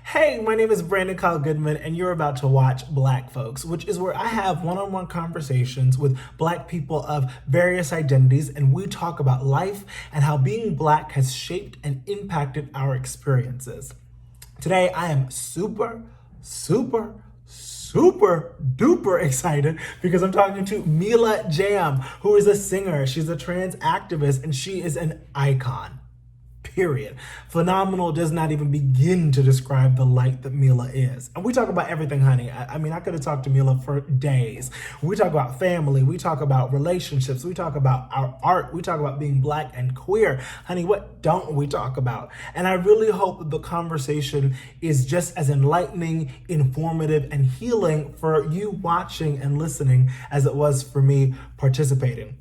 Hey, my name is Brandon Kyle Goodman, and you're about to watch Black Folks, which is where I have one on one conversations with Black people of various identities, and we talk about life and how being Black has shaped and impacted our experiences. Today, I am super duper excited because I'm talking to Mila Jam, who is a singer. She's a trans activist, and she is an icon. Period. Phenomenal does not even begin to describe the light that Mila is. And we talk about everything, honey. I mean, I could have talked to Mila for days. We talk about family. We talk about relationships. We talk about our art. We talk about being Black and queer. Honey, what don't we talk about? And I really hope that the conversation is just as enlightening, informative, and healing for you watching and listening as it was for me participating.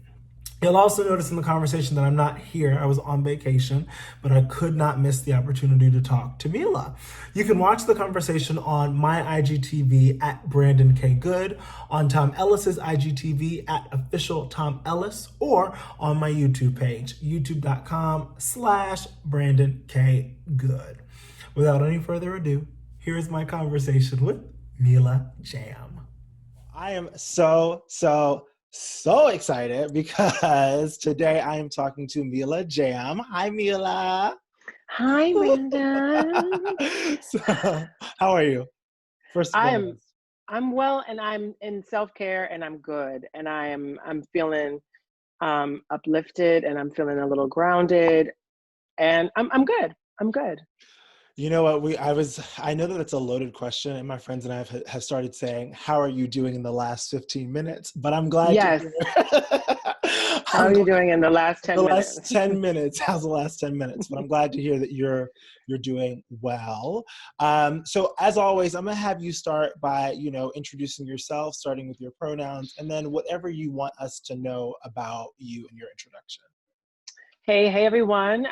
You'll also notice in the conversation that I'm not here. I was on vacation, but I could not miss the opportunity to talk to Mila. You can watch the conversation on my IGTV at Brandon K. Good, on Tom Ellis's IGTV at official Tom Ellis, or on my YouTube page, youtube.com/Brandon K. Good. Without any further ado, here is my conversation with Mila Jam. I am so excited because today I am talking to Mila Jam. Hi, Mila. Hi, Brandon. So, how are you? First of I all, am I'm well and I'm in self-care and I'm good and I'm feeling uplifted and I'm feeling a little grounded and I'm good. I'm good. you know what? I know that it's a loaded question, and my friends and I have started saying, "How are you doing in the last 15 minutes?" But I'm glad to Yes. hear. How I'm are you glad doing in the last the 10 last minutes? 10 minutes. How's the last 10 minutes? But I'm glad to hear that you're doing well. So as always, I'm gonna have you start by, introducing yourself, starting with your pronouns, and then whatever you want us to know about you in your introduction. Hey everyone.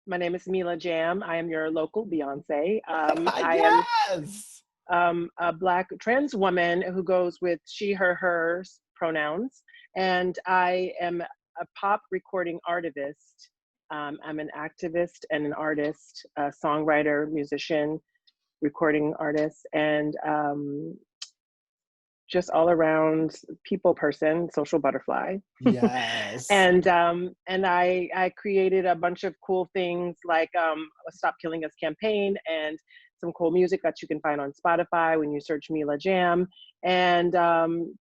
My name is Mila Jam. I am your local Beyonce. I am Yes. a Black trans woman who goes with she, her, hers pronouns. And I am a pop recording artist. I'm an activist and an artist, a songwriter, musician, recording artist, and just all around people person, social butterfly. Yes. And I created a bunch of cool things like a Stop Killing Us campaign and some cool music that you can find on Spotify when you search Mila Jam. And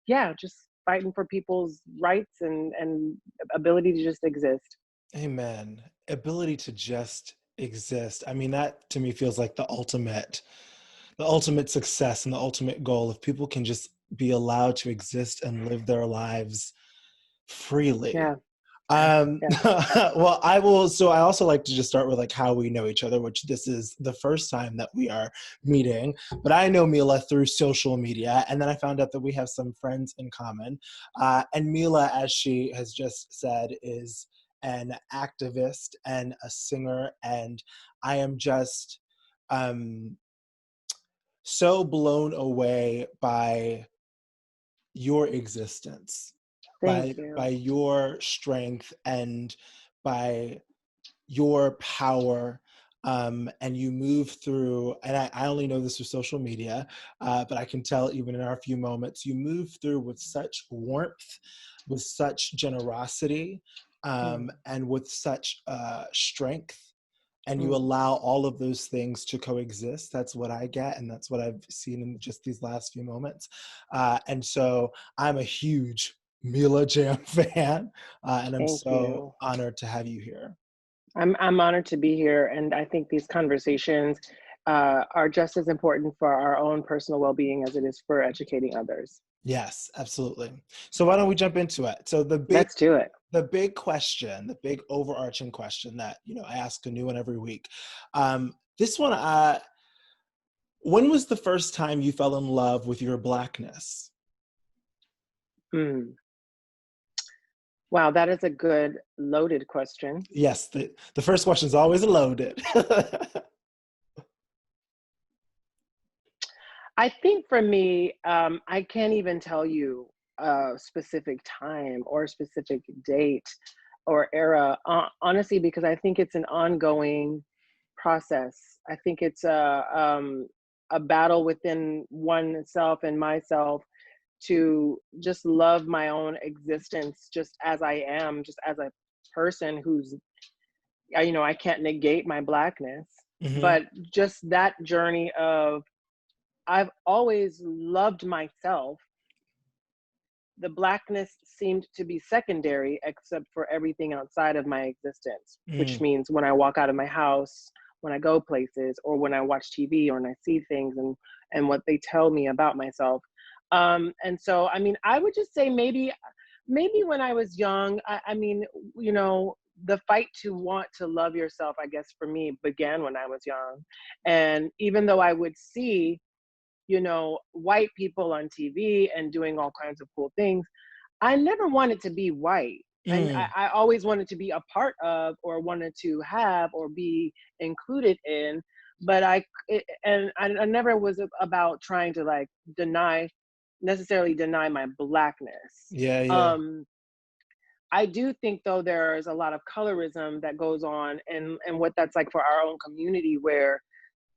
yeah, just fighting for people's rights and ability to just exist. Amen. Ability to just exist. I mean, that to me feels like the ultimate success and the ultimate goal. If people can just be allowed to exist and live their lives freely. Yeah, yeah, yeah. Well, I will. So I also like to just start with like how we know each other, which this is the first time that we are meeting. But I know Mila through social media, and then I found out that we have some friends in common. And Mila, as she has just said, is an activist and a singer, and I am just um, so blown away by your existence, Thank by you. your strength, and by your power. And you move through, and I only know this through social media, but I can tell even in our few moments, you move through with such warmth, with such generosity, Mm, and with such strength, and you mm. allow all of those things to coexist. That's what I get, and that's what I've seen in just these last few moments. And so I'm a huge Mila Jam fan, and I'm Thank so you. honored to have you here. I'm honored to be here, and I think these conversations are just as important for our own personal well-being as it is for educating others. Yes, absolutely. So why don't we jump into it? So Let's do it. the big question, the big overarching question that I ask a new one every week. This one, when was the first time you fell in love with your Blackness? Mm. Wow, that is a good loaded question. Yes, the first question is always loaded. I think for me, I can't even tell you a specific time or a specific date or era, honestly, because I think it's an ongoing process. I think it's a battle within oneself and myself to just love my own existence just as I am, just as a person who's, I can't negate my Blackness, Hmm. but just that journey of, I've always loved myself. The Blackness seemed to be secondary except for everything outside of my existence, which Mm. means when I walk out of my house, when I go places, or when I watch TV, or when I see things and what they tell me about myself. And so, I mean, I would just say maybe when I was young, I mean, the fight to want to love yourself, I guess for me, began when I was young. And even though I would see, white people on TV and doing all kinds of cool things, I never wanted to be white. And Mm. I always wanted to be a part of, or wanted to have, or be included in. But I never was about trying to like necessarily deny my Blackness. Yeah, yeah. Um, I do think though there's a lot of colorism that goes on, and what that's like for our own community, where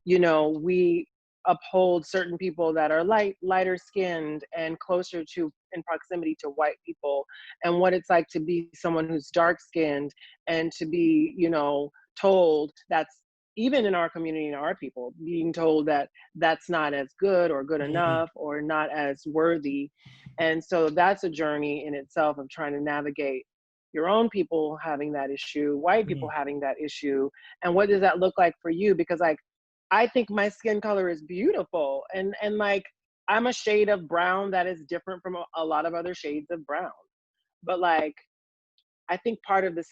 we uphold certain people that are lighter skinned and closer to in proximity to white people, and what it's like to be someone who's dark skinned and to be, told that's, even in our community and our people being told that that's not as good or good Mm. enough or not as worthy. And so that's a journey in itself of trying to navigate your own people having that issue, white people Mm. having that issue, and what does that look like for you? Because like, I think my skin color is beautiful, and like, I'm a shade of brown that is different from a lot of other shades of brown. But like, I think part of the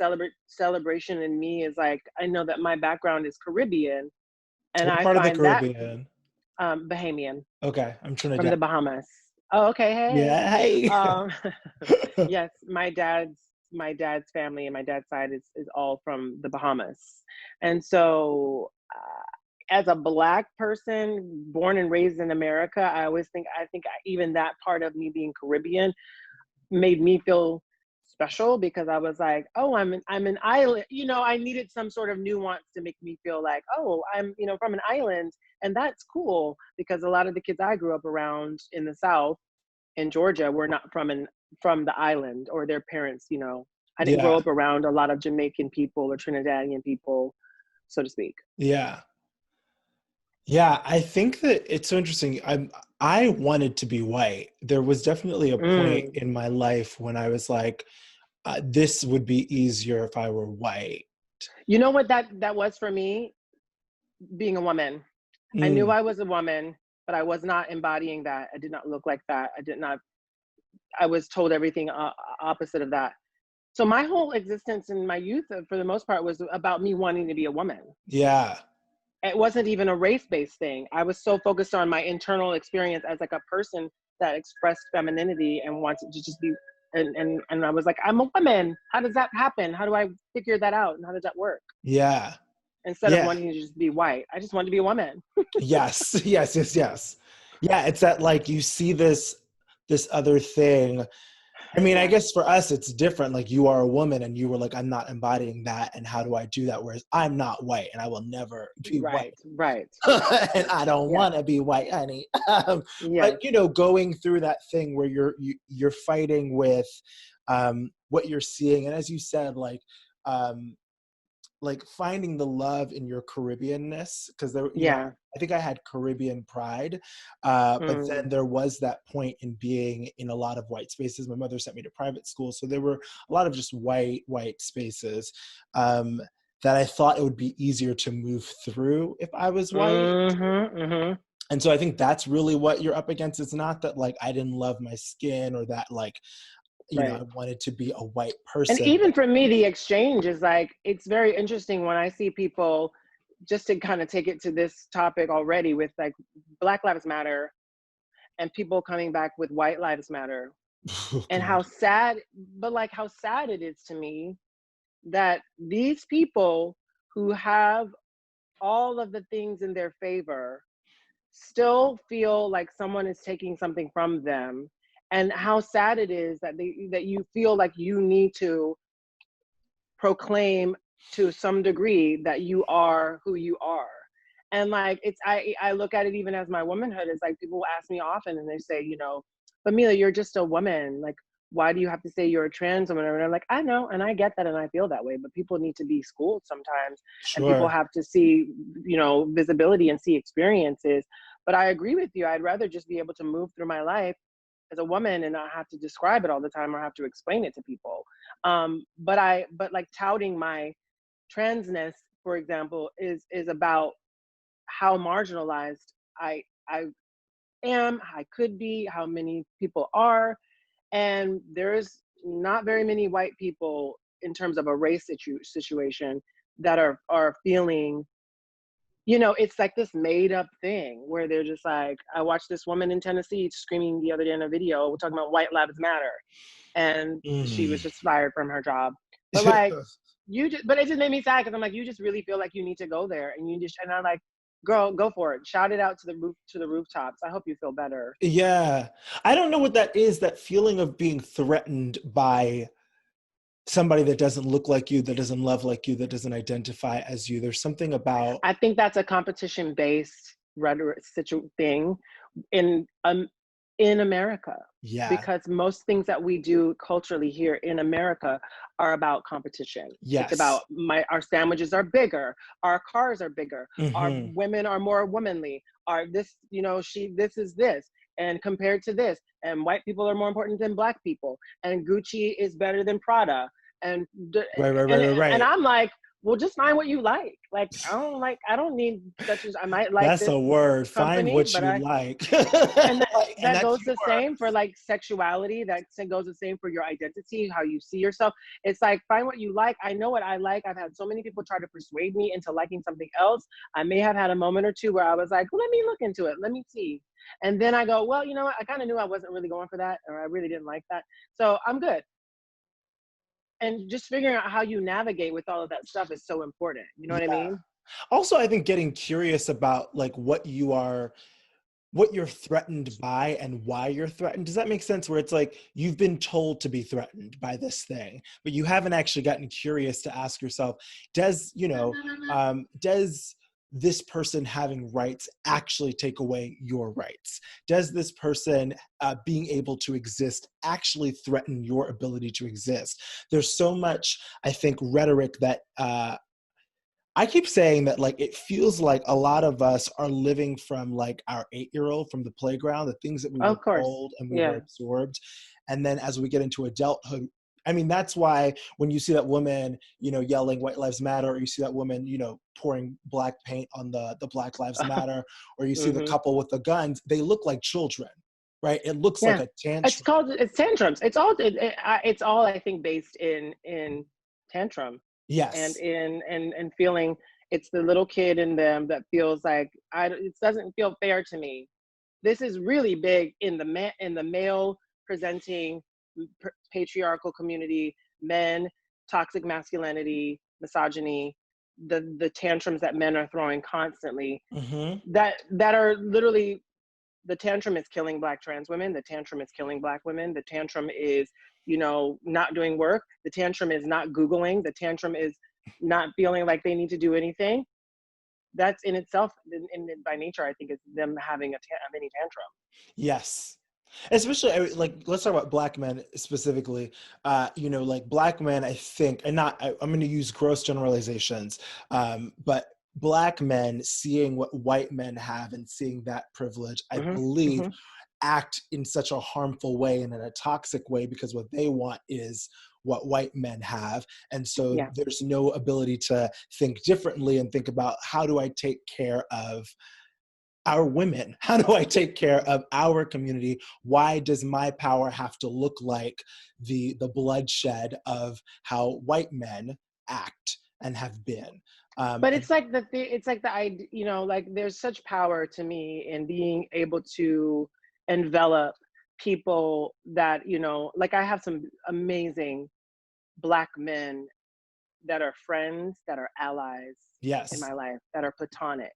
celebration in me is like, I know that my background is Caribbean, and What I part of the find that Caribbean? Bahamian, Okay, I'm from Trinidad. the Bahamas. Oh, okay, hey. Yeah, hey. Um, yes, my dad's family and my dad's side is all from the Bahamas, and so. As a Black person born and raised in America, I think even that part of me being Caribbean made me feel special, because I was like, oh, I'm an island. I needed some sort of nuance to make me feel like, oh, I'm, from an island, and that's cool, because a lot of the kids I grew up around in the South, in Georgia, were not from the island, or their parents. I didn't grow Yeah, up around a lot of Jamaican people or Trinidadian people, so to speak. yeah. Yeah, I think that it's so interesting. I wanted to be white. There was definitely a point Mm. in my life when I was like, this would be easier if I were white. You know what that was for me? Being a woman. I knew Mm. I was a woman, but I was not embodying that. I did not look like that. I was told everything opposite of that. So my whole existence in my youth, for the most part, was about me wanting to be a woman. Yeah, It wasn't even a race-based thing. I was so focused on my internal experience as like a person that expressed femininity and wanted to just be, and I was like, I'm a woman. How does that happen? How do I figure that out? And how does that work? yeah, Instead of yeah. wanting to just be white, I just wanted to be a woman. Yes, yes, yes, yes. Yeah, it's that like you see this other thing. I mean, I Yeah. guess for us it's different. Like you are a woman and you were like, I'm not embodying that, and how do I do that? Whereas I'm not white and I will never be white. Right. Right. And I don't Yeah. want to be white, honey. But Yes. going through that thing where you're fighting with what you're seeing, and as you said, um, like finding the love in your Caribbeanness, because there, Yeah. I think I had Caribbean pride, but Mm. then there was that point in being in a lot of white spaces. My mother sent me to private school, so there were a lot of just white spaces um, that I thought it would be easier to move through if I was white. Mm-hmm. Mm-hmm. And so I think that's really what you're up against. It's not that like I didn't love my skin or that like I Right. wanted to be a white And person, but even for me, the exchange is like, it's very interesting when I see people, just to kind of take it to this topic already, with like Black Lives Matter and people coming back with White Lives Matter, oh and god, how sad, but like how sad it is to me that these people who have all of the things in their favor still feel like someone is taking something from them, and how sad it is that you feel like you need to proclaim to some degree that you are who you are. And like I look at it even as my womanhood is like people ask me often and they say, but Mila, you're just a woman. Like, why do you have to say you're a trans woman? And I'm like, I know, and I get that, and I feel that way. But people need to be schooled sometimes, and people Sure. have to see, visibility and see experiences. But I agree with you. I'd rather just be able to move through my life as a woman and not have to describe it all the time or have to explain it to people. But like touting my transness, for example, is about how marginalized I am, I could be, how many people are, and there's not very many white people in terms of a race situation that are feeling. It's like this made up thing where they're just like, I watched this woman in Tennessee screaming the other day in a video, we're talking about white lives matter, and she was Mm. just fired from her job. But like, but it just made me sad because I'm like, you just really feel like you need to go there, and I'm like, girl, go for it, shout it out to the rooftops. I hope you feel better. Yeah. I don't know what that is, that feeling of being threatened by somebody that doesn't look like you, that doesn't love like you, that doesn't identify as you. There's something about, I think that's a competition based rhetoric thing in in America, yeah, because most things that we do culturally here in America are about competition. It's about yes. our sandwiches are bigger, our cars are bigger, our Hmm. women are more womanly, our this, this is this, and compared to this, and white people are more important than black people, and Gucci is better than Prada, and Right, right, right, and right, and right. I'm like, well, just find what you like. Like, I don't need such as, I might like That's this a word. Find company, what but you like. and that, Like, and that that's goes the yours. same for like sexuality. That goes the same for your identity, how you see yourself. It's like, find what you like. I know what I like. I've had so many people try to persuade me into liking something else. I may have had a moment or two where I was like, well, let me look into it. Let me see. And then I go, well, you know what? I kind of knew I wasn't really going for that, or I really didn't like that. So I'm good. And just figuring out how you navigate with all of that stuff is so important. You know what I Yeah. mean? Also, I think getting curious about like what you're threatened by and why you're threatened. Does that make sense? Where it's like you've been told to be threatened by this thing, but you haven't actually gotten curious to ask yourself, does this person having rights actually take away your rights? Does this person being able to exist actually threaten your ability to exist? There's so much, I think, rhetoric that I keep saying that, like, it feels like a lot of us are living from like our 8-year-old from the playground, the things that we were Of course. told and we were Yeah. absorbed. And then as we get into adulthood, I mean, that's why when you see that woman, yelling white lives matter, or you see that woman, pouring black paint on the Black Lives Matter, or you see the Hmm. couple with the guns, they look like children, right? It looks like Yeah. a tantrum. It's tantrums. It's all, I think, based in tantrum, and Yes. and feeling. It's the little kid in them that feels like, it doesn't feel fair to me. This is really big in the male presenting patriarchal community, men, toxic masculinity, misogyny, the tantrums that men are throwing constantly, Hmm. that are literally, the tantrum is killing black trans women, the tantrum is killing black women, the tantrum is, not doing work, the tantrum is not Googling, the tantrum is not feeling like they need to do anything. That's in itself, by nature, I think, is them having a mini tantrum. Yes. Especially like, let's talk about black men specifically. Like black men, I think, and not, I'm going to use gross generalizations, but black men seeing what white men have and seeing that privilege, I Hmm. believe, Hmm. act in such a harmful way and in a toxic way, because what they want is what white men have. And so Yeah. there's no ability to think differently and think about, how do I take care of our women? How do I take care of our community? Why does my power have to look like the bloodshed of how white men act and have been? But And it's like it's like the idea, like, there's such power to me in being able to envelop people that, like, I have some amazing black men that are friends, that are allies in yes. my life, that are platonic.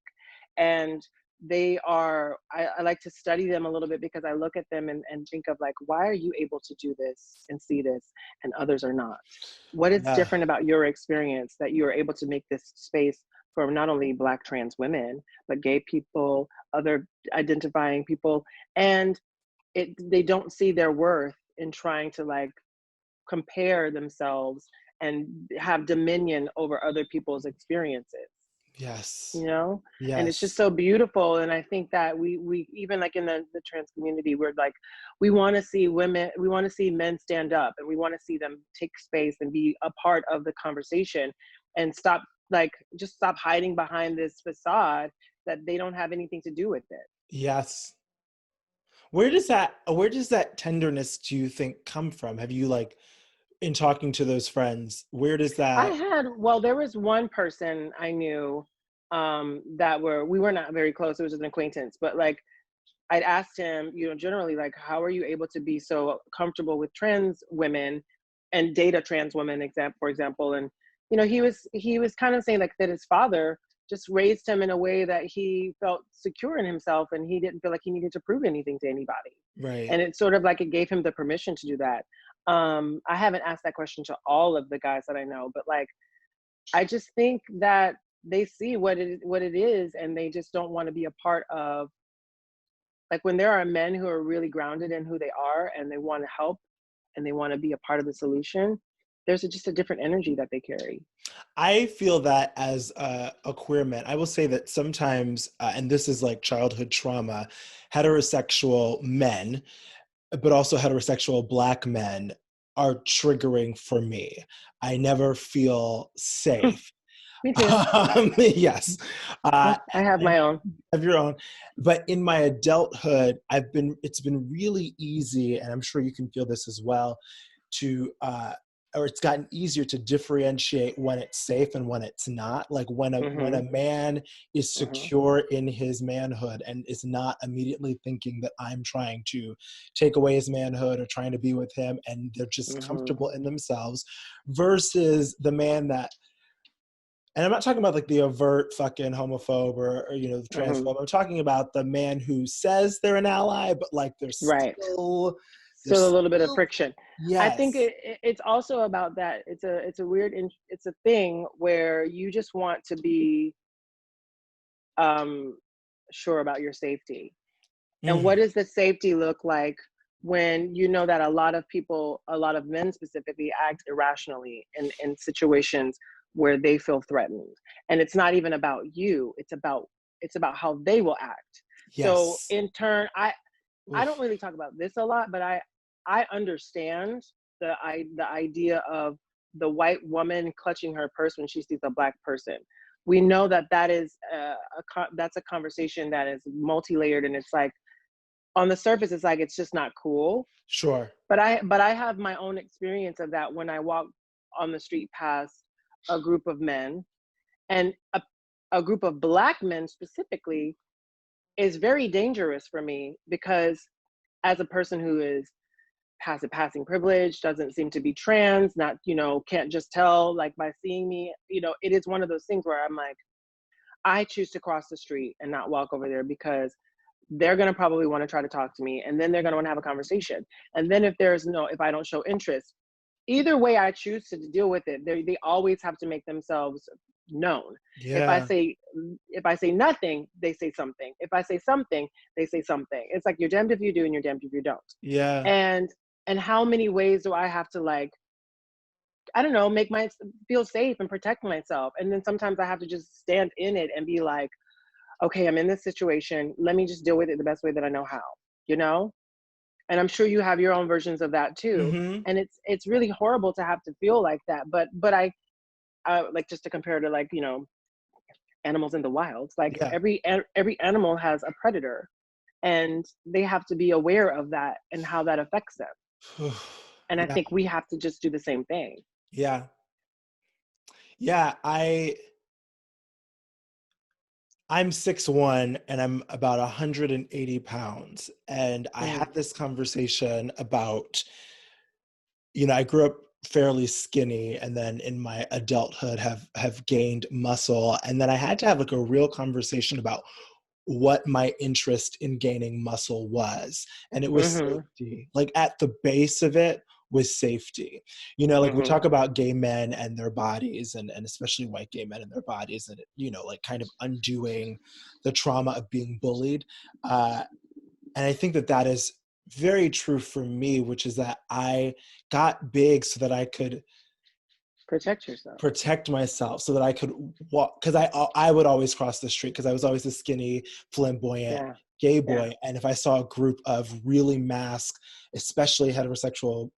And they are, I like to study them a little bit because I look at them and think of like, why are you able to do this and see this and others are not? What is Yeah. different about your experience that you are able to make this space for not only Black trans women, but gay people, other identifying people, and they don't see their worth in trying to like compare themselves and have dominion over other people's experiences, Yes. you know. And it's just Yes. so beautiful. And I think that we even like in the trans community, we're like, we want to see women, we want to see men stand up, and we want to see them take space and be a part of the conversation, and stop, like, just stop hiding behind this facade that they don't have anything to do with it. Yes. Where does that tenderness, do you think, come from? Have you, like, in talking to those friends, where does I that had, well, there was one person I knew, that we were not very close. It was just an acquaintance, but like I'd asked him, you know, generally, like, how are you able to be so comfortable with trans women and date a trans woman, for example? And, you know, he was kind of saying like that his father just raised him in a way that he felt secure in himself, and he didn't feel like he needed to prove anything to anybody. right? And it's sort of like it gave him the permission to do that. I haven't asked that question to all of the guys that I know, but like, I just think that they see what it is, and they just don't want to be a part of, like, when there are men who are really grounded in who they are and they want to help and they want to be a part of the solution, there's just a different energy that they carry. I feel that as a queer man, I will say that sometimes, and this is like childhood trauma, heterosexual men, but also heterosexual Black men, are triggering for me. I never feel safe. Me too. Yes. Uh, I have and my own. of your own. But in my adulthood, it's been really easy, and I'm sure you can feel this as well, to or it's gotten easier to differentiate when it's safe and when it's not. Like when Hmm. a man is Hmm. secure in his manhood and is not immediately thinking that I'm trying to take away his manhood or trying to be with him, and they're just Hmm. comfortable in themselves, versus the man that, and I'm not talking about like the overt fucking homophobe or you know, the Hmm. transphobe. I'm talking about the man who says they're an ally, but like Right. there's Still a little bit of still, friction. I think yes. it's also about that. It's a thing where you just want to be um, sure about your safety. And Mm, what does the safety look like when you know that a lot of people, a lot of men specifically, act irrationally in situations where they feel threatened? And it's not even about you, it's about how they will act. So yes. in turn, I don't Oof. really talk about this a lot, but I understand the idea of the white woman clutching her purse when she sees a Black person. We know that that is that's a conversation that is multi-layered, and it's like, on the surface it's like it's just not cool. Sure. But I have my own experience of that when I walk on the street past a group of men, and a group of Black men specifically is very dangerous for me, because as a person who is passing privilege, doesn't seem to be trans, not, can't just tell like by seeing me, it is one of those things where I'm like, I choose to cross the street and not walk over there, because they're going to probably want to try to talk to me, and then they're going to want to have a conversation. And then if I don't show interest, either way I choose to deal with it, they always have to make themselves known. if i Yeah. say if I say nothing, they say something. If I say something, they say something. It's like, you're damned if you do and you're damned if you don't. Yeah. And how many ways do I have to, like, I don't know, make my feel safe and protect myself? And then sometimes I have to just stand in it and be like, okay, I'm in this situation, let me just deal with it the best way that I know how, you know? And I'm sure you have your own versions of that too. Mm-hmm. And it's really horrible to have to feel like that. But like, just to compare to, like, animals in the wild, like Yeah. every animal has a predator, and they have to be aware of that and how that affects them. And I Yeah. think we have to just do the same thing. Yeah. Yeah. I'm 6'1" and I'm about 180 pounds. And I Mm, had this conversation about, you know, I grew up fairly skinny, and then in my adulthood have gained muscle. And then I had to have like a real conversation about what my interest in gaining muscle was. And it was Mm-hmm. safety. Like at the base of it was safety. You know, like we Mm-hmm. talk about gay men and their bodies, and especially white gay men and their bodies, and, you know, like kind of undoing the trauma of being bullied. And I think that that is very true for me, which is that I got big so that I could Protect yourself. protect myself, so that I could walk, because I would always cross the street because I was always a skinny, flamboyant Yeah. gay Yeah. boy, and if I saw a group of really masked, especially heterosexual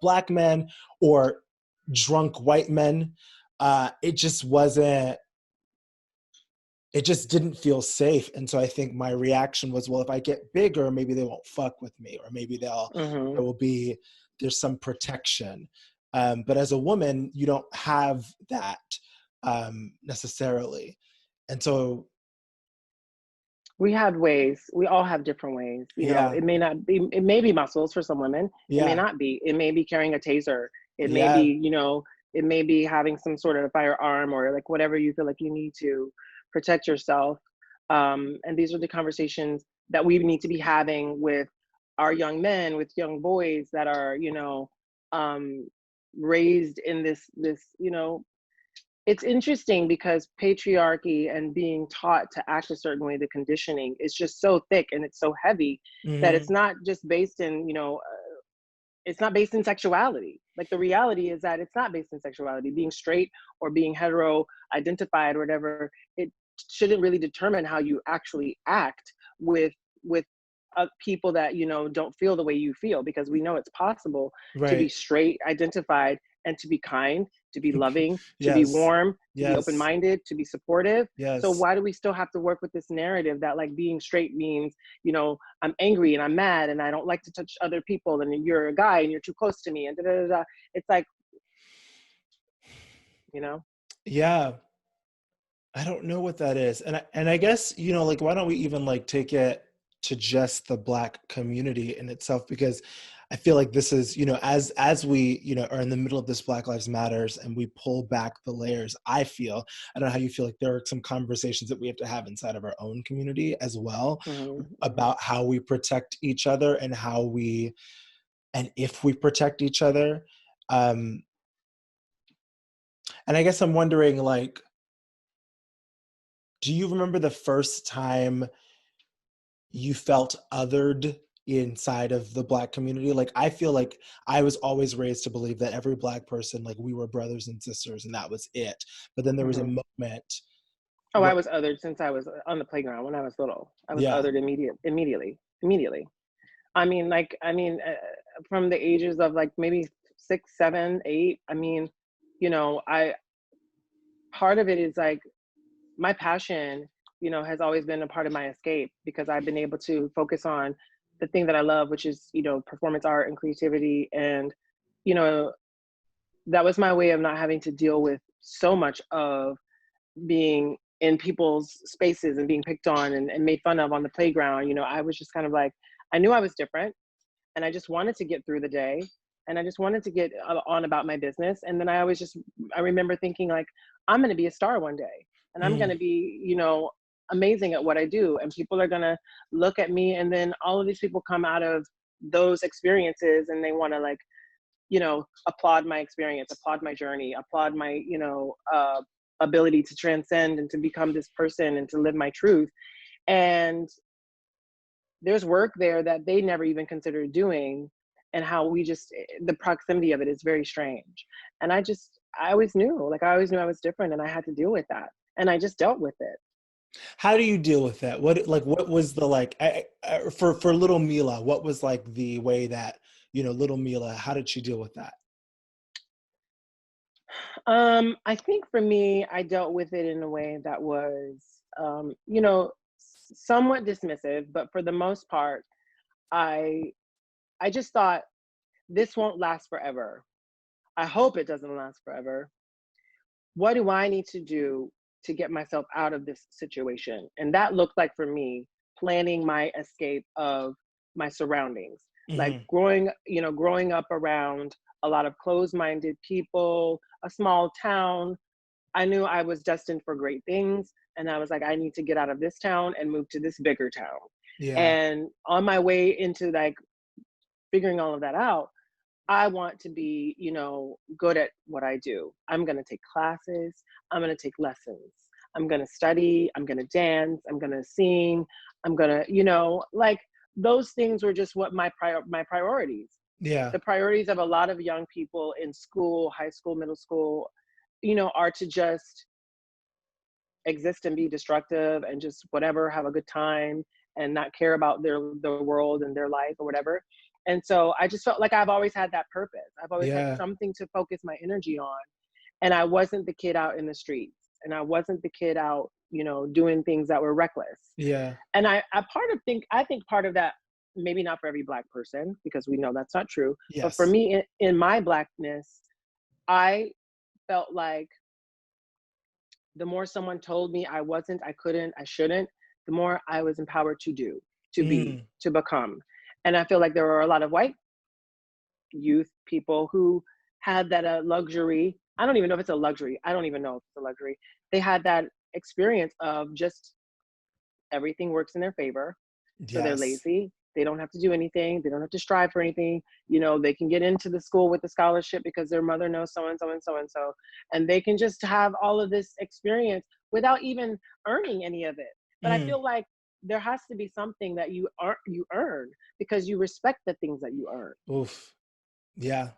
black men or drunk white men, it just wasn't. It just didn't feel safe, and so I think my reaction was, well, if I get bigger, maybe they won't fuck with me, or maybe Mm-hmm. there will be there's some protection. But as a woman, you don't have that necessarily, and so We have ways. We all have different ways. You know, yeah, it may not be, it may be muscles for some women. It may yeah, not be. It may be carrying a taser. It may yeah, be, you know, it may be having some sort of firearm or like whatever you feel like you need to protect yourself. And these are the conversations that we need to be having with our young men, with young boys that are, you know, um, raised in this, you know, it's interesting because patriarchy and being taught to act a certain way, the conditioning is just so thick and it's so heavy that it's hmm, not just based in, you know, it's not based in sexuality. Like the reality is that it's not based in sexuality. Being straight or being hetero identified or whatever, it shouldn't really determine how you actually act with people that, you know, don't feel the way you feel, because we know it's possible to be right, straight identified and to be kind, to be loving, to be yes, warm, to be yes, open-minded, to be supportive. So yes. why do we still have to work with this narrative that like being straight means, you know, I'm angry and I'm mad and I don't like to touch other people and you're a guy and you're too close to me and da da da. Da. It's like, you know, Yeah, I don't know what that is. And I guess, you know, like why don't we even like take it to just the black community in itself, because I feel like this is, you know, as we, you know, are in the middle of this Black Lives Matters and we pull back the layers, I don't know how you feel, like there are some conversations that we have to have inside of our own community as well, mm-hmm, mm-hmm. about how we protect each other and and if we protect each other. Um and I guess I'm wondering, like, do you remember the first time you felt othered inside of the black community? Like, I feel like I was always raised to believe that every black person, like, we were brothers and sisters and that was it. But then there was a Mm-hmm. moment Oh, I where, was othered since I was on the playground when I was little. I was yeah, othered immediately. I mean, from the ages of like maybe 6, 7, 8. I mean, you know, I part of it is like my passion, you know, has always been a part of my escape because I've been able to focus on the thing that I love, which is, you know, performance art and creativity. And, you know, that was my way of not having to deal with so much of being in people's spaces and being picked on and made fun of on the playground. You know, I was just kind of like, I knew I was different and I just wanted to get through the day and I just wanted to get on about my business. And then I remember thinking like, I'm going to be a star one day and I'm going mm, to be, you know, amazing at what I do. And people are going to look at me. And then all of these people come out of those experiences and they want to like, you know, applaud my experience, applaud my journey, applaud my, you know, ability to transcend and to become this person and to live my truth. And there's work there that they never even considered doing, and how we just the proximity of it is very strange. And I always knew, like I always knew I was different and I had to deal with that. And I just dealt with it. how do you deal with that? What was the, like, for little Mila, what was like the way that, you know, little Mila, how did she deal with that? I think for me, I dealt with it in a way that was, you know, somewhat dismissive, but for the most part, I I just thought this won't last forever. I hope it doesn't last forever. What do I need to do to get myself out of this situation? And that looked like for me, planning my escape of my surroundings. Like Hmm, growing, you know, growing up around a lot of closed-minded people, a small town. I knew I was destined for great things. And I was like, I need to get out of this town and move to this bigger town. Yeah. And on my way into like figuring all of that out, I want to be, good at what I do. I'm going to take classes. I'm going to take lessons. I'm going to study. I'm going to dance. I'm going to sing. I'm going to, like those things were just what my priorities. Yeah. The priorities of a lot of young people in school, high school, middle school, are to just exist and be destructive and just whatever, have a good time and not care about the world and their life or whatever. And so I just felt like I've always had that purpose. I've always had Yeah. something to focus my energy on. And I wasn't the kid out in the streets, and I wasn't the kid out, doing things that were reckless. Yeah. And I think part of that, maybe not for every Black person, because we know that's not true, but for Yes. me in my Blackness, I felt like the more someone told me I wasn't, I couldn't, I shouldn't, the more I was empowered to do, to be, Mm. to become. And I feel like there are a lot of white youth people who had that luxury. I don't even know if it's a luxury. I don't even know if it's a luxury. They had that experience of just everything works in their favor. So they're Yes. lazy. They don't have to do anything. They don't have to strive for anything. They can get into the school with the scholarship because their mother knows so and so and so and so. And they can just have all of this experience without even earning any of it. But I Mm. feel like there has to be something that you earn because you respect the things that you earn. Oof. Yeah.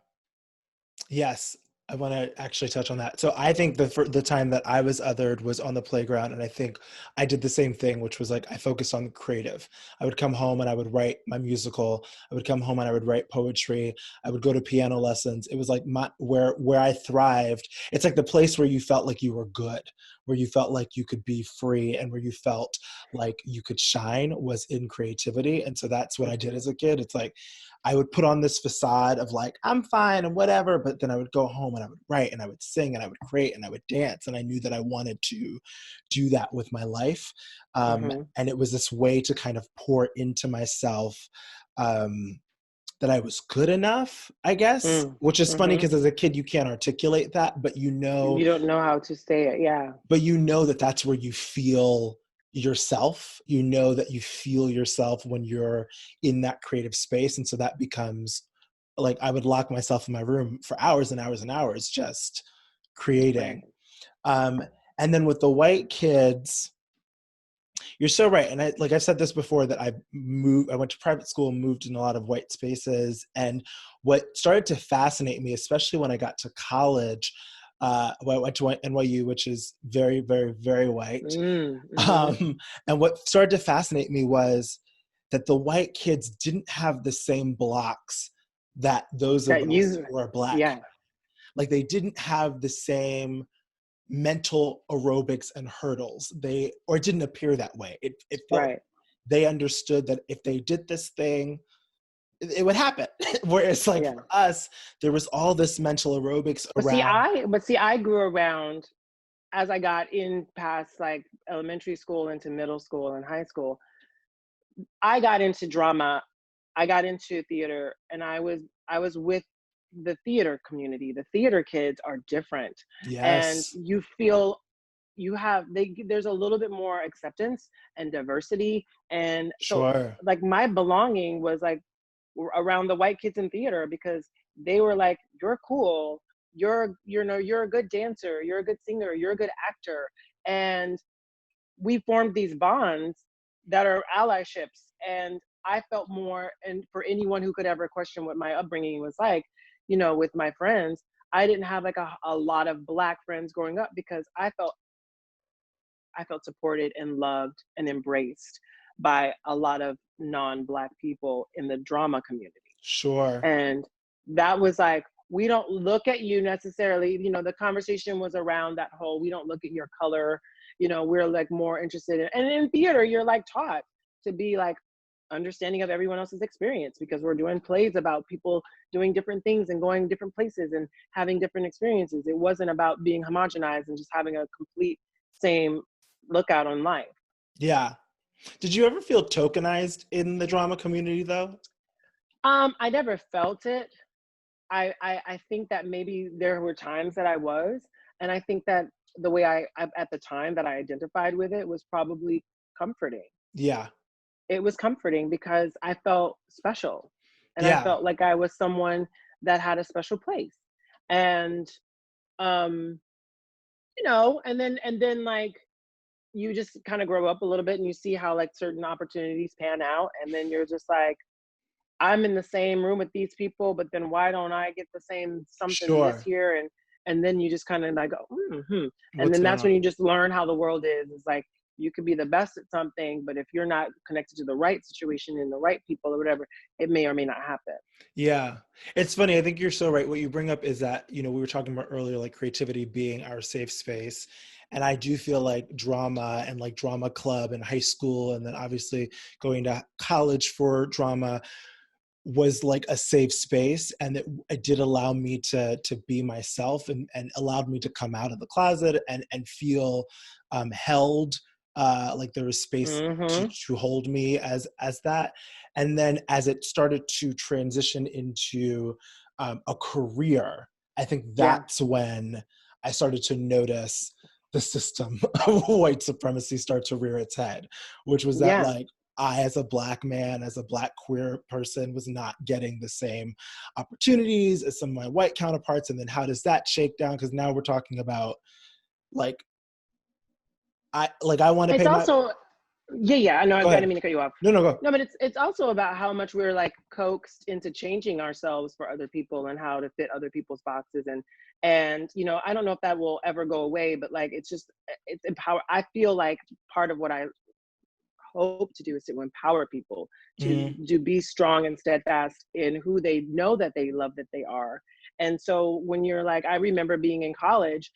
Yes, I want to actually touch on that. So I think the time that I was othered was on the playground, and I think I did the same thing, which was like I focused on the creative. I would come home and I would write my musical. I would come home and I would write poetry. I would go to piano lessons. It was like where I thrived. It's like the place where you felt like you were good, where you felt like you could be free, and where you felt like you could shine was in creativity. And so that's what I did Hmm. as a kid. It's like I would put on this facade of like, I'm fine and whatever, but then I would go home and I would write and I would sing and I would create and I would dance. And I knew that I wanted to do that with my life. Hmm. And it was this way to kind of pour into myself um, that I was good enough, I guess, Mm. which is funny Hmm. because as a kid, you can't articulate that, You don't know how to say it. Yeah. but you know that that's where you feel yourself. You know that you feel yourself when you're in that creative space. And so that becomes like I would lock myself in my room for hours and hours and hours just creating. Right. um, and then with the white kids, you're so right. And like I've said this before, that I went to private school and moved in a lot of white spaces. And what started to fascinate me, especially when I got to college, well, I went to NYU, which is very, very, very white. Mm. Hmm. Um, and what started to fascinate me was that the white kids didn't have the same blocks that those of That us you, who are black yeah. had. Like they didn't have the same mental aerobics and hurdles. Or it didn't appear that way. It felt Right. they understood that if they did this thing, it would happen. Whereas like Yeah. for us, there was all this mental aerobics But see, around. I grew around as I got in past like elementary school into middle school and high school. I got into drama. I got into theater, and I was with the theater community. The theater kids are different, and Yes, you feel there's a little bit more acceptance and diversity. And so sure. like my belonging was like around the white kids in theater because they were like, you're cool, you're a good dancer, you're a good singer, you're a good actor. And we formed these bonds that are allyships. And I felt more, and for anyone who could ever question what my upbringing was like, with my friends, I didn't have like a lot of Black friends growing up because I felt supported and loved and embraced by a lot of non-Black people in the drama community. Sure. And that was like, we don't look at you necessarily. The conversation was around that whole, we don't look at your color. We're like more interested in, and in theater, you're like taught to be like understanding of everyone else's experience because we're doing plays about people doing different things and going different places and having different experiences. It wasn't about being homogenized and just having a complete same lookout on life. Yeah. Did you ever feel tokenized in the drama community though? I never felt it. I think that maybe there were times that I was, and I think that the way I at the time that I identified with it was probably comforting. Yeah. It was comforting because I felt special, and I Yeah. felt like I was someone that had a special place. And um and then like you just kind of grow up a little bit and you see how like certain opportunities pan out, and then you're just like, I'm in the same room with these people, but then why don't I get the same something this Sure. year? And then you just kind of like go, hmm. And What's then going that's on? when you just learn how the world is. It's like you could be the best at something, but if you're not connected to the right situation and the right people or whatever, it may or may not happen. Yeah. It's funny. I think you're so right. What you bring up is that, we were talking about earlier, like creativity being our safe space. And I do feel like drama and like drama club in high school, and then obviously going to college for drama was like a safe space, and it did allow me to be myself, and allowed me to come out of the closet and feel held, like there was space Hmm. to hold me as that. And then as it started to transition into a career, I think Yeah. that's when I started to notice the system of white supremacy start to rear its head, which was that, Yeah. like, I, as a Black man, as a Black queer person, was not getting the same opportunities as some of my white counterparts. And then how does that shake down? Because now we're talking about, like, I want to It's pay my. also, yeah. I know. I Go didn't ahead. mean to cut you off. No, no, go. No, but it's also about how much we're like coaxed into changing ourselves for other people and how to fit other people's boxes. And I don't know if that will ever go away, but like it's just, it's empower. I feel like part of what I hope to do is to empower people Mm, to be strong and steadfast in who they know that they love that they are. And so when you're like, I remember being in college,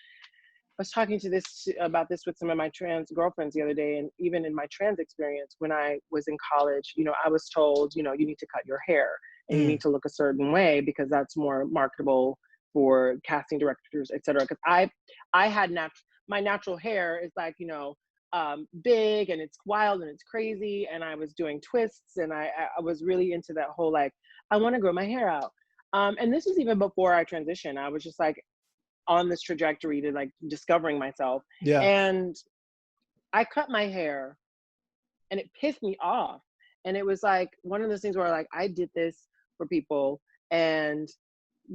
I was talking to this about this with some of my trans girlfriends the other day, and even in my trans experience, when I was in college, I was told, you need to cut your hair and you need mm, to look a certain way because that's more marketable for casting directors, et cetera. Because I had my natural hair is like, big and it's wild and it's crazy, and I was doing twists, and I was really into that whole like, I want to grow my hair out. And this was even before I transitioned. I was just like on this trajectory to like discovering myself. yeah. And I cut my hair and it pissed me off. And it was like one of those things where like I did this for people, and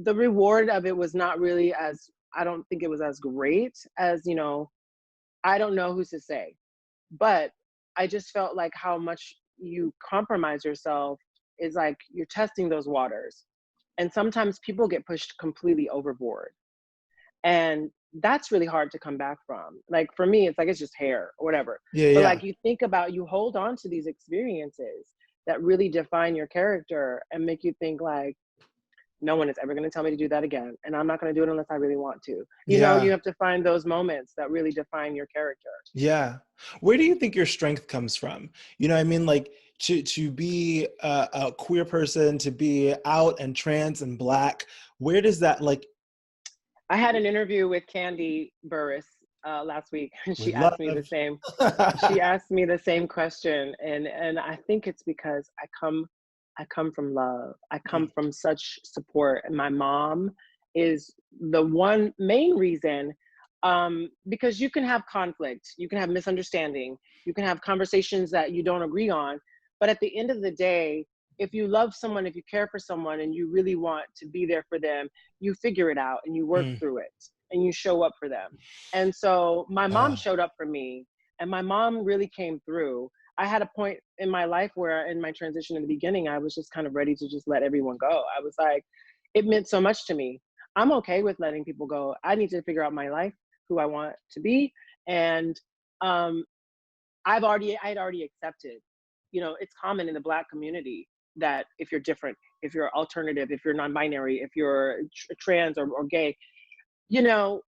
the reward of it was not really as, I don't think it was as great as, I don't know who's to say. But I just felt like how much you compromise yourself is like you're testing those waters. And sometimes people get pushed completely overboard. And that's really hard to come back from. Like for me, it's like it's just hair or whatever. Yeah, But yeah. like you think about, you hold on to these experiences that really define your character and make you think like, no one is ever going to tell me to do that again, and I'm not going to do it unless I really want to. You Yeah. have to find those moments that really define your character. Yeah. Where do you think your strength comes from? I mean, like, to be a queer person, to be out and trans and Black, where does that, like, I had an interview with Candy Burris last week, and with she asked me the love? same. She asked me the same question, and I think it's because I come from love. I come Mm, from such support, and my mom is the one main reason. Because you can have conflict, you can have misunderstanding, you can have conversations that you don't agree on, but at the end of the day, if you love someone, if you care for someone, and you really want to be there for them, you figure it out and you work mm. through it and you show up for them. And so my mom Oh, showed up for me, and my mom really came through. I had a point in my life where in my transition in the beginning, I was just kind of ready to just let everyone go. I was like, it meant so much to me. I'm okay with letting people go. I need to figure out my life, who I want to be. And um, I had already accepted, it's common in the Black community that if you're different, if you're alternative, if you're non-binary, if you're trans or gay, you know,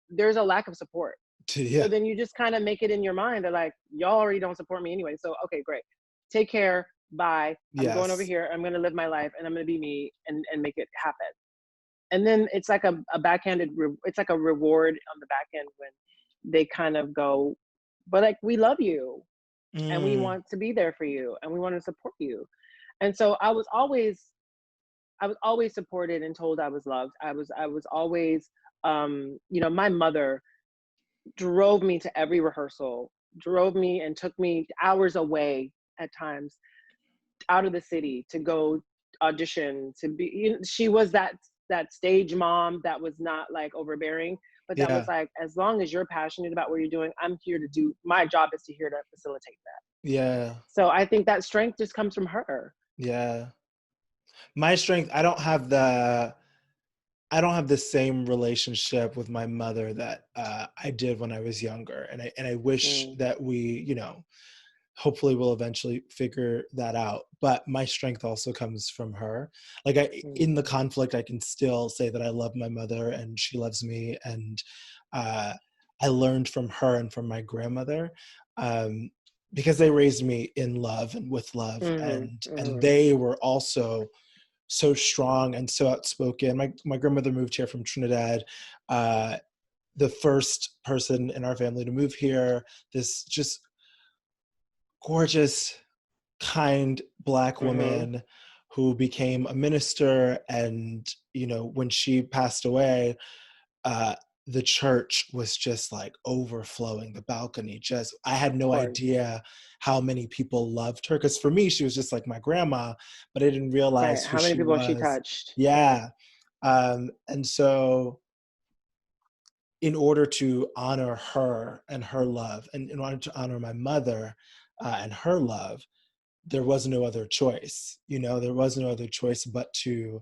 there's a lack of support. So yeah. then you just kind of make it in your mind that like, y'all already don't support me anyway. So, okay, great. Take care. Bye. I'm going over Yes. here. I'm going to live my life and I'm going to be me and make it happen. And then it's like a backhanded, it's like a reward on the back end when they kind of go, but like, we love you and we Mm, want to be there for you and we want to support you. And so I was always supported and told I was loved. I was always, my mother, drove me to every rehearsal, drove me and took me hours away at times out of the city to go audition, to be, you know, she was that stage mom that was not like overbearing, but that was Yeah. like, as long as you're passionate about what you're doing, I'm here to do, my job is to here to facilitate that. Yeah. So I think that strength just comes from her. Yeah. My strength, I don't have the same relationship with my mother that I did when I was younger, and I wish Mm, that we, hopefully we'll eventually figure that out. But my strength also comes from her. Like mm, in the conflict, I can still say that I love my mother and she loves me, and uh, I learned from her and from my grandmother. Um, because they raised me in love and with love, mm, and mm, they were also so strong and so outspoken. My grandmother moved here from Trinidad, uh, the first person in our family to move here. This just gorgeous, kind Black mm-hmm. woman who became a minister, and when she passed away, uh, the church was just like overflowing. The balcony, just I had Of no course. idea how many people loved her, because for me she was just like my grandma, but I didn't Right. realize who How many she people has she was. touched? Yeah. And so in order to honor her and her love, and in order to honor my mother and her love, there was no other choice. There was no other choice but to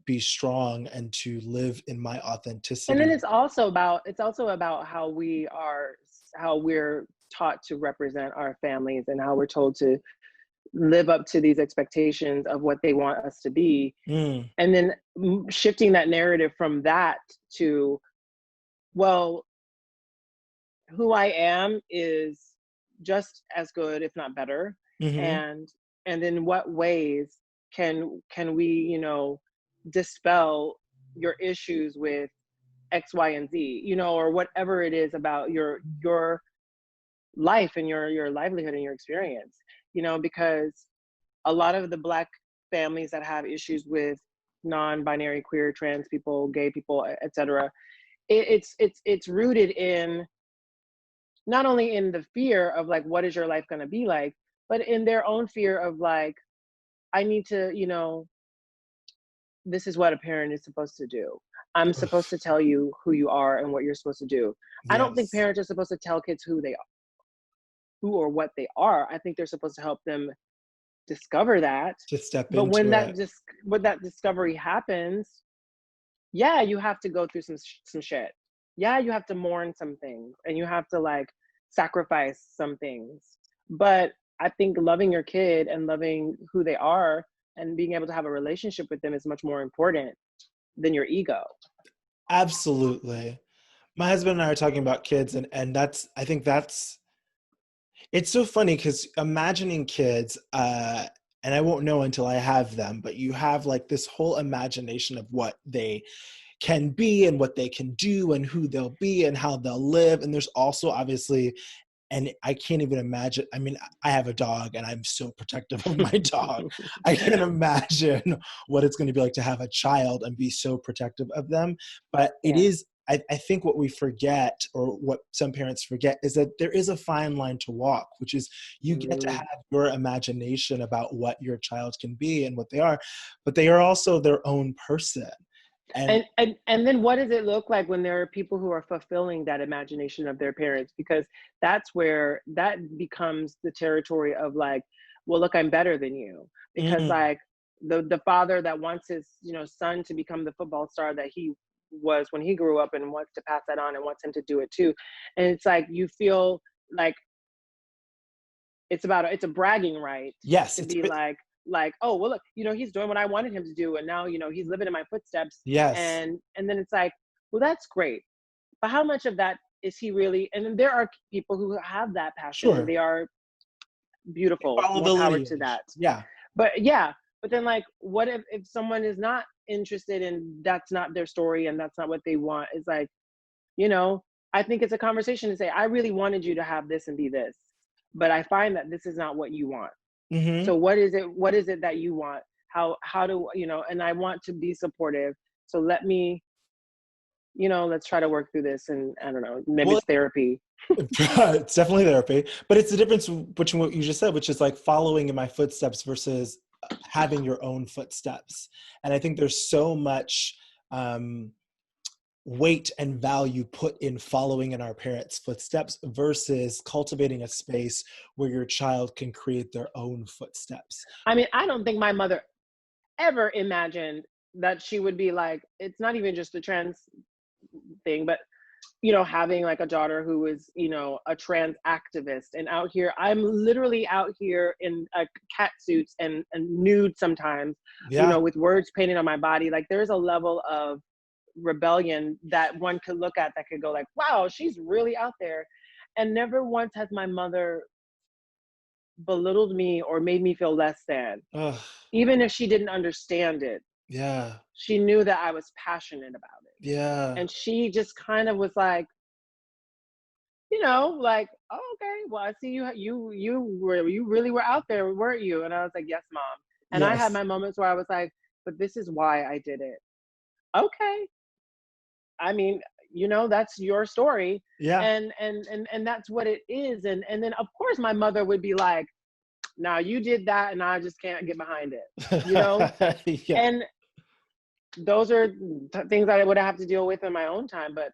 be strong and to live in my And then authenticity. it's also about how we're taught to represent our families, and how we're told to live up to these expectations of what they want us to be, Mm, and then shifting that narrative from that to, well, who I am is just as good, if not better. hmm. And in what ways can we, dispel your issues with X, Y, and Z, or whatever it is about your life and your livelihood and your experience, because a lot of the Black families that have issues with non-binary, queer, trans people, gay people, etc., it's rooted in, not only in the fear of like, what is your life going to be like, but in their own fear of like, I need to, this is what a parent is supposed to do. I'm supposed to tell you who you are and what you're supposed to do. I don't think Yes. parents are supposed to tell kids who or what they are. I think they're supposed to help them discover that. To step But when into it. when that discovery happens, yeah, you have to go through some shit. Yeah, you have to mourn some things, and you have to like sacrifice some things. But I think loving your kid and loving who they are and being able to have a relationship with them is much more important than your ego. Absolutely. My husband and I are talking about kids, and that's I think that's it's so funny because imagining kids, and I won't know until I have them, but you have like this whole imagination of what they can be and what they can do and who they'll be and how they'll live. And there's also obviously, and I can't even imagine. I mean, I have a dog and I'm so protective of my dog. I can't imagine what it's going to be like to have a child and be so protective of them. But it Yeah. is, I think what we forget, or what some parents forget, is that there is a fine line to walk, which is you get to Mm. have your imagination about what your child can be and what they are, but they are also their own person. And And then what does it look like when there are people who are fulfilling that imagination of their parents? Because that's where that becomes the territory of like, well, look, I'm better than you. Because mm, like the father that wants his, son to become the football star that he was when he grew up, and wants to pass that on and wants him to do it too. And it's like you feel like it's a bragging right yes, to be like, oh well, look, he's doing what I wanted him to do, and now he's living in my footsteps. yes, And then it's like, well, that's great, but how much of that is he really? And then there are people who have that passion and sure. they are beautiful, Follow more the power to lineage. that. Yeah. But yeah, but then like, what if someone is not interested and that's not their story and that's not what they want? It's like, you know I think it's a conversation to say, I really wanted you to have this and be this, but I find that this is not what you want. Hmm. So what is it that you want? How do and I want to be supportive, so let me let's try to work through this. And I don't know, maybe Well, it's therapy. it's definitely therapy, but it's the difference between what you just said, which is like following in my footsteps versus having your own footsteps. And I think there's so much weight and value put in following in our parents' footsteps versus cultivating a space where your child can create their own footsteps. I mean, I don't think my mother ever imagined that she would be like, it's not even just the trans thing, but having like a daughter who is, a trans activist and out here. I'm literally out here in cat suits and nude sometimes, Yeah. with words painted on my body. Like there's a level of rebellion that one could look at that could go like, wow, she's really out there. And never once has my mother belittled me or made me feel less than. Ugh. Even if she didn't understand it, Yeah. she knew that I was passionate about it. Yeah. And she just kind of was like, like, oh, okay, well, I see you really were out there, weren't you? And I was like, yes, mom. And I had Yes. my moments where I was like, but this is why I did it. Okay. I mean, that's your story. Yeah. And that's what it is. And then of course my mother would be like, now you did that and I just can't get behind it. Yeah. And those are things I would have to deal with in my own time. But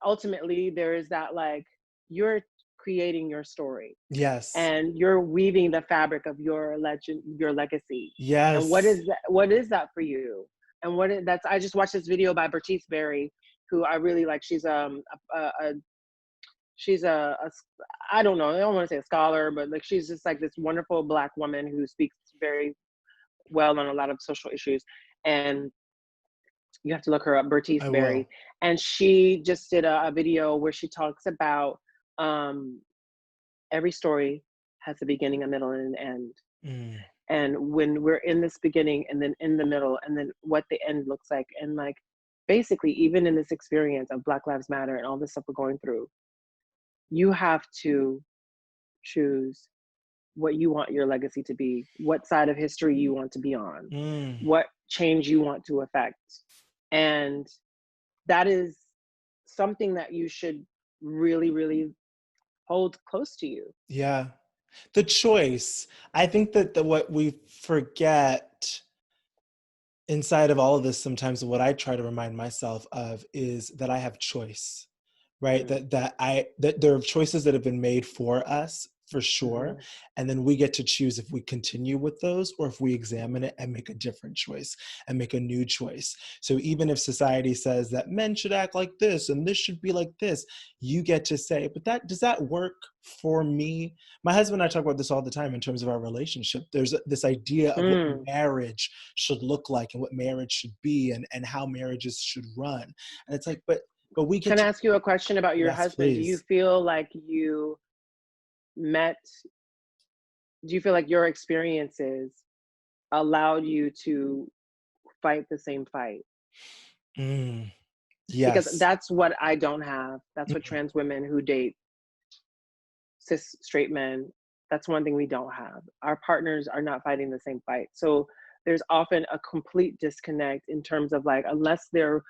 ultimately there is that, like, you're creating your story Yes. and you're weaving the fabric of your legend, your legacy. And what Yes. is that for you? And I just watched this video by Bertice Berry, who I really like. She's she's a I don't know, I don't want to say a scholar, but like she's just like this wonderful Black woman who speaks very well on a lot of social issues. And you have to look her up, Bertice I Berry. will. And she just did a video where she talks about every story has a beginning, a middle, and an end. Mm. And when we're in this beginning and then in the middle and then what the end looks like, and like basically even in this experience of Black Lives Matter and all this stuff we're going through, you have to choose what you want your legacy to be, what side of history you want to be on, Mm. what change you want to affect. And that is something that you should really, really hold close to you. Yeah. The choice. I think that what we forget inside of all of this, sometimes what I try to remind myself of is that I have choice, right? Mm-hmm. That there are choices that have been made for us, for sure. Mm-hmm. And then we get to choose if we continue with those or if we examine it and make a different choice and make a new choice. So even if society says that men should act like this and this should be like this, you get to say, but does that work for me? My husband and I talk about this all the time in terms of our relationship. There's this idea of what Mm. marriage should look like and what marriage should be and how marriages should run. And it's like, but we get Can I to, ask you a question about your yes, husband? Do you please. feel like met, do you feel like your experiences allowed you to fight the same fight? Mm, Because yes. that's what I don't have. That's what Mm, trans women who date cis straight men, that's one thing we don't have. Our partners are not fighting the same fight. So there's often a complete disconnect in terms of, like, unless they're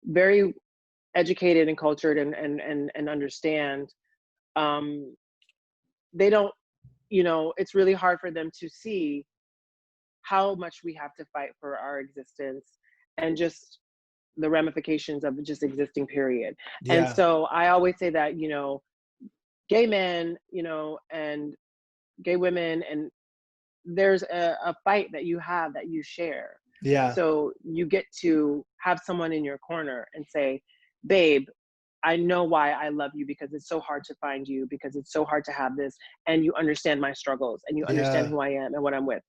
very educated and cultured and understand, um, they don't, it's really hard for them to see how much we have to fight for our existence and just the ramifications of just existing, period. And yeah. so I always say that, gay men, and gay women, and there's a fight that you have that you share. Yeah. So you get to have someone in your corner and say, babe, I know why I love you, because it's so hard to find you, because it's so hard to have this, and you understand my struggles and you understand Yeah. who I am and what I'm with.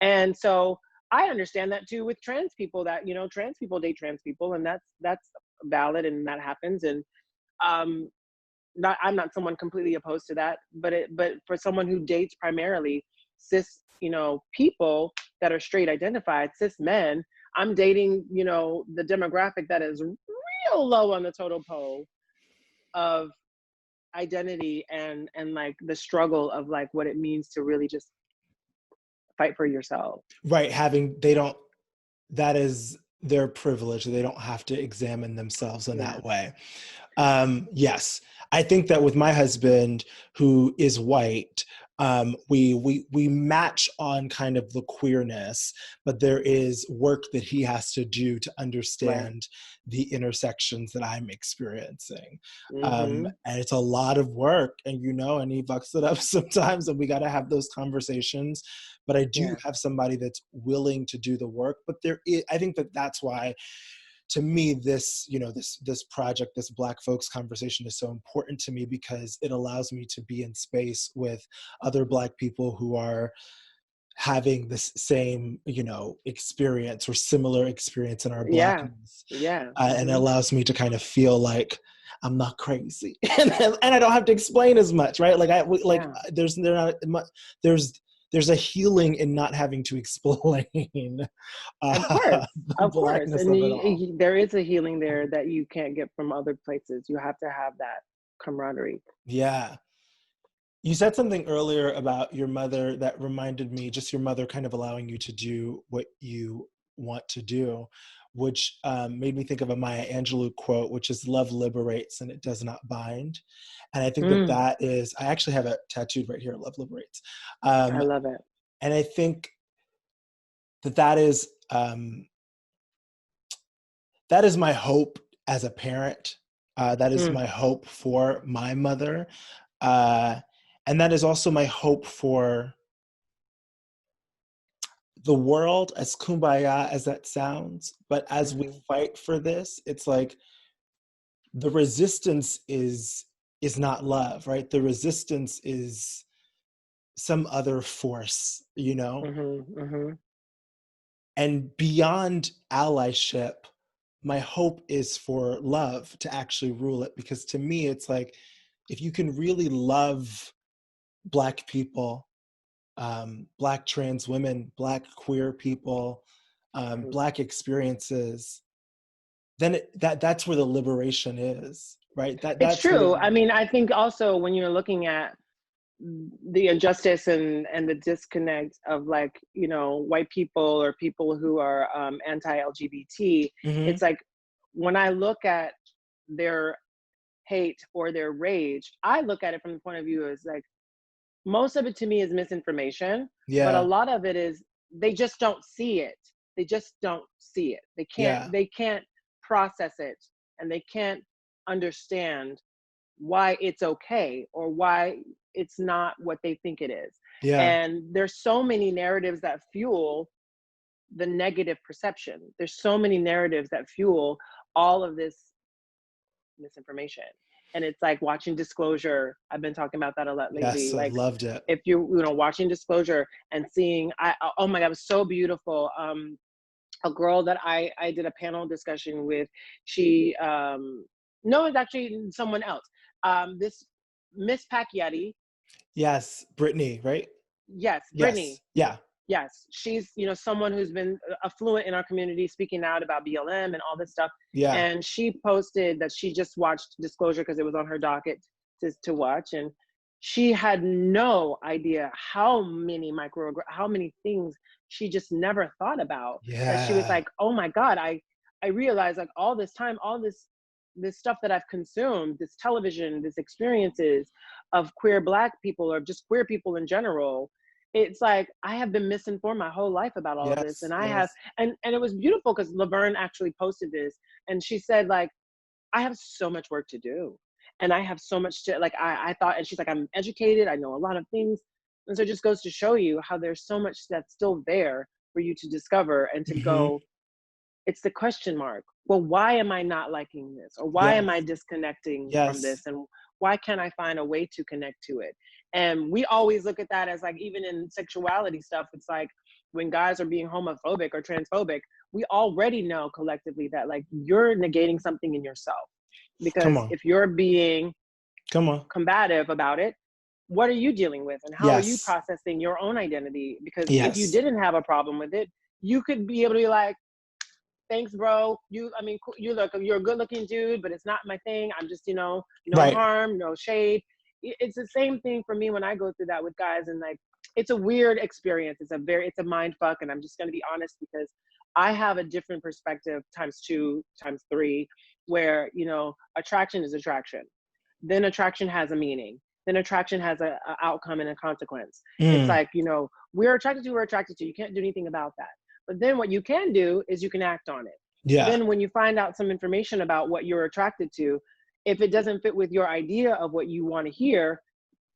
And so I understand that too with trans people, that, trans people date trans people, and that's valid and that happens. And um I'm not someone completely opposed to that, but for someone who dates primarily cis, people that are straight identified, cis men, I'm dating, the demographic that is real low on the totem pole of identity and like the struggle of like what it means to really just fight for yourself. Right. They don't, that is their privilege. They don't have to examine themselves in that Yes. way. Yes, I think that with my husband, who is white, we match on kind of the queerness, but there is work that he has to do to Right. understand the intersections that I'm experiencing. Mm-hmm. And it's a lot of work, and and he bucks it up sometimes, and we got to have those conversations. But I do Yeah. have somebody that's willing to do the work. But I think that that's why, to me, this project, this Black folks conversation, is so important to me, because it allows me to be in space with other Black people who are having this same experience or similar experience in our Yeah. Blackness. Yeah. And it Mm-hmm. allows me to kind of feel like I'm not crazy, and I don't have to explain as much, right? Yeah. There's there's a healing in not having to explain Of course. the Of course. Blackness And of it all. there is a healing there that you can't get from other places. You have to have that camaraderie. Yeah. You said something earlier about your mother that reminded me, just your mother kind of allowing you to do what you want to do, which made me think of a Maya Angelou quote, which is "Love liberates and it does not bind." And I think that Mm, that is, I actually have it tattooed right here, "Love liberates." I Um, love it. and I think that is my hope as a parent. That is Mm, my hope for my mother. Uh, and that is also my hope for the world, as kumbaya as that sounds. But as we mm-hmm. fight for this, it's like the resistance is not love, right? The resistance is some other force, Mm-hmm. Mm-hmm. and beyond allyship, my hope is for love to actually rule it, because to me it's like, if you can really love Black people, Black trans women, Black queer people, Mm-hmm. Black experiences, then that's where the liberation is, right? It's That's where true. I mean, I think also when you're looking at the injustice and the disconnect of, like, white people or people who are anti-LGBT, hmm it's like when I look at their hate or their rage, I look at it from the point of view as like, most of it to me is misinformation, but a yeah, lot of it is they just don't see it. They just don't see it. They can't yeah, they can't process it, and they can't understand why it's okay or why it's not what they think it is. yeah, And there's so many narratives that fuel the negative perception. There's so many narratives that fuel all of this misinformation. And it's like watching Disclosure. I've been talking about that a lot lately. yes, I Like, loved it. if you watching Disclosure and seeing, oh my God, it was so beautiful. A girl that I did a panel discussion with, she no, it's actually someone else. This Miss Pacquiao, Yes, Brittany, right? yes, Brittany. Yes, yeah, Yes, she's someone who's been affluent in our community, speaking out about BLM and all this stuff. yeah, And she posted that she just watched Disclosure because it was on her docket to watch, and she had no idea how many things she just never thought about. That she was yeah, like, oh my God, I realized, like, all this time, all this stuff that I've consumed, this television, this experiences of queer Black people, or just queer people in general, it's like I have been misinformed my whole life about all of this. yes, And I have, yes, and it was beautiful because Laverne actually posted this, and she said, like, I have so much work to do, and I have so much to, like, I thought, and she's like, I'm educated, I know a lot of things. And so it just goes to show you how there's so much that's still there for you to discover and to hmm go. It's the question mark. Well, why am I not liking this? Or why am I yes, disconnecting from this? yes, And why can't I find a way to connect to it? And we always look at that as, like, even in sexuality stuff, it's like when guys are being homophobic or transphobic, we already know collectively that, like, you're negating something in yourself. come Because on, if you're being come on, combative about it, what are you dealing with? And how are you yes, processing your own identity? Because if you yes, didn't have a problem with it, you could be able to be like, thanks, bro. I mean, you're a good looking dude, but it's not my thing. I'm just, no right, harm, no shade. It's the same thing for me when I go through that with guys. And, like, it's a weird experience. It's a mind fuck. And I'm just going to be honest, because I have a different perspective times two, times three, where, you know, attraction is attraction. Then attraction has a meaning. Then attraction has a outcome and a consequence. It's Mm, like, you know, we're attracted to, we're attracted to. You can't do anything about that. But then what you can do is you can act on it. yeah. Then when you find out some information about what you're attracted to, if it doesn't fit with your idea of what you want to hear,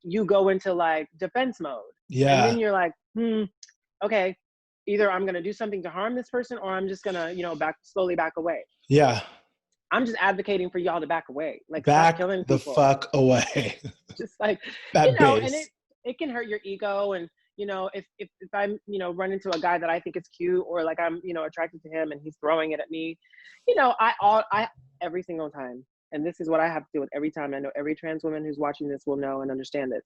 you go into like defense mode. And Yeah. then you're like, okay, either I'm going to do something to harm this person, or I'm just going to, you know, slowly back away. Yeah. I'm just advocating for y'all to back away. Like, stop Back killing the people. fuck away. Just like, you At know, and base. it can hurt your ego. And, you know, if I'm, you know, run into a guy that I think is cute, or like I'm, you know, attracted to him and he's throwing it at me, you know, I every single time, and this is what I have to do with every time. I know every trans woman who's watching this will know and understand this.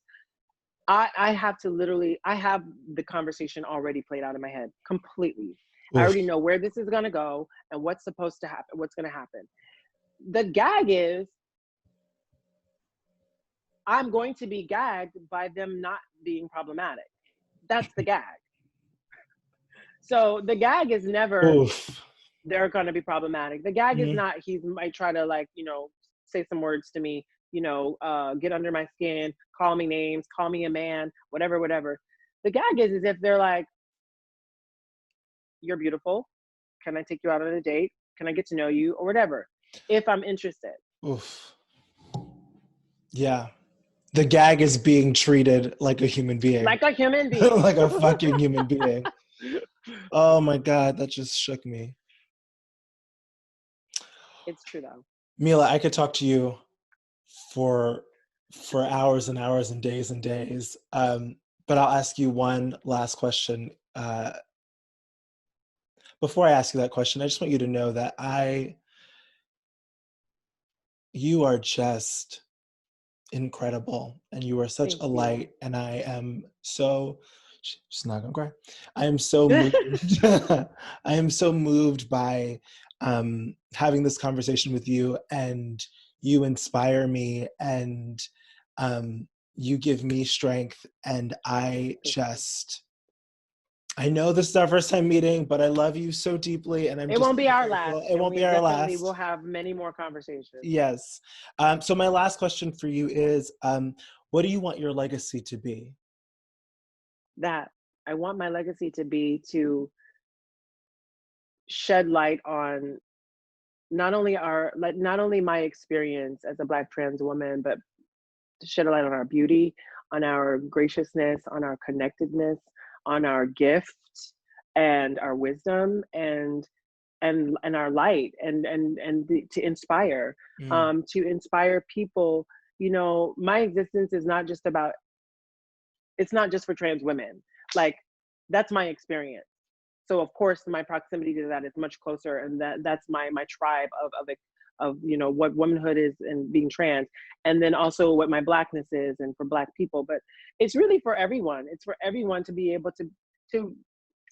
I have to literally, I have the conversation already played out in my head completely. I Oof. already know where this is going to go and what's supposed to happen, what's going to happen. The gag is, I'm going to be gagged by them not being problematic. That's the gag. So the gag is never Oof. they're going to be problematic. The gag is Mhm. not he might try to, like, you know, say some words to me, you know, get under my skin, call me names, call me a man, whatever, whatever. The gag is if they're like, you're beautiful. Can I take you out on a date? Can I get to know you, or whatever? If I'm interested. Oof. Yeah. The gag is being treated like a human being. Like a human being. Like a fucking human being. Oh my God, that just shook me. It's true though. Mila, I could talk to you for hours and hours and days, but I'll ask you one last question. Before I ask you that question, I just want you to know that you are just incredible, and you are such Thank a you. light, and I am so, she's not gonna cry. I am so moved. I am so moved by having this conversation with you, and you inspire me, and you give me strength, and Thank you. I know this is our first time meeting, but I love you so deeply, and I'm It just won't be so our grateful. last, It and won't be we our definitely will last. have many more conversations. Yes. So my last question for you is, what do you want your legacy to be? That I want my legacy to be to shed light on not only my experience as a Black trans woman, but to shed a light on our beauty, on our graciousness, on our connectedness, on our gift and our wisdom, and our light, Mm, to inspire people. You know, my existence is not just about, it's not just for trans women. Like, that's my experience. So of course my proximity to that is much closer, and that's my tribe of you know, what womanhood is and being trans, and then also what my Blackness is and for Black people. But it's really for everyone. It's for everyone to be able to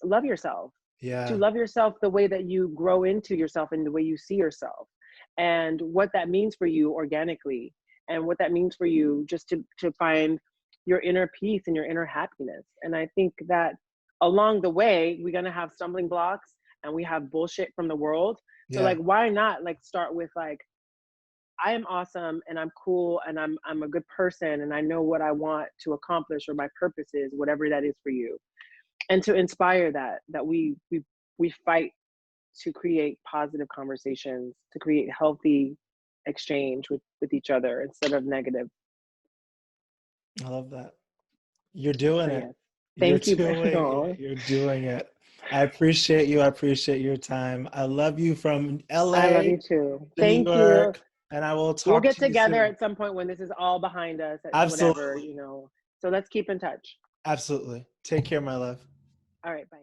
love yourself, to yeah. love yourself the way that you grow into yourself and the way you see yourself, and what that means for you organically, and what that means for you just to find your inner peace and your inner happiness. And I think that along the way we're going to have stumbling blocks, and we have bullshit from the world. So Yeah. like, why not like start with like, I am awesome and I'm cool and I'm a good person and I know what I want to accomplish, or my purpose is whatever that is for you. And to inspire that we fight to create positive conversations, to create healthy exchange with each other instead of negative. I love that. You're doing So it. yes, You're thank you. doing it. Oh, You're doing it. I appreciate you. I appreciate your time. I love you from I love LA you too. to New Thank you. York, and I will We'll talk get to you together soon. at some point when this is all behind us, at whatever, Absolutely. you know. So let's keep in touch. Absolutely. Take care, my love. All right, bye.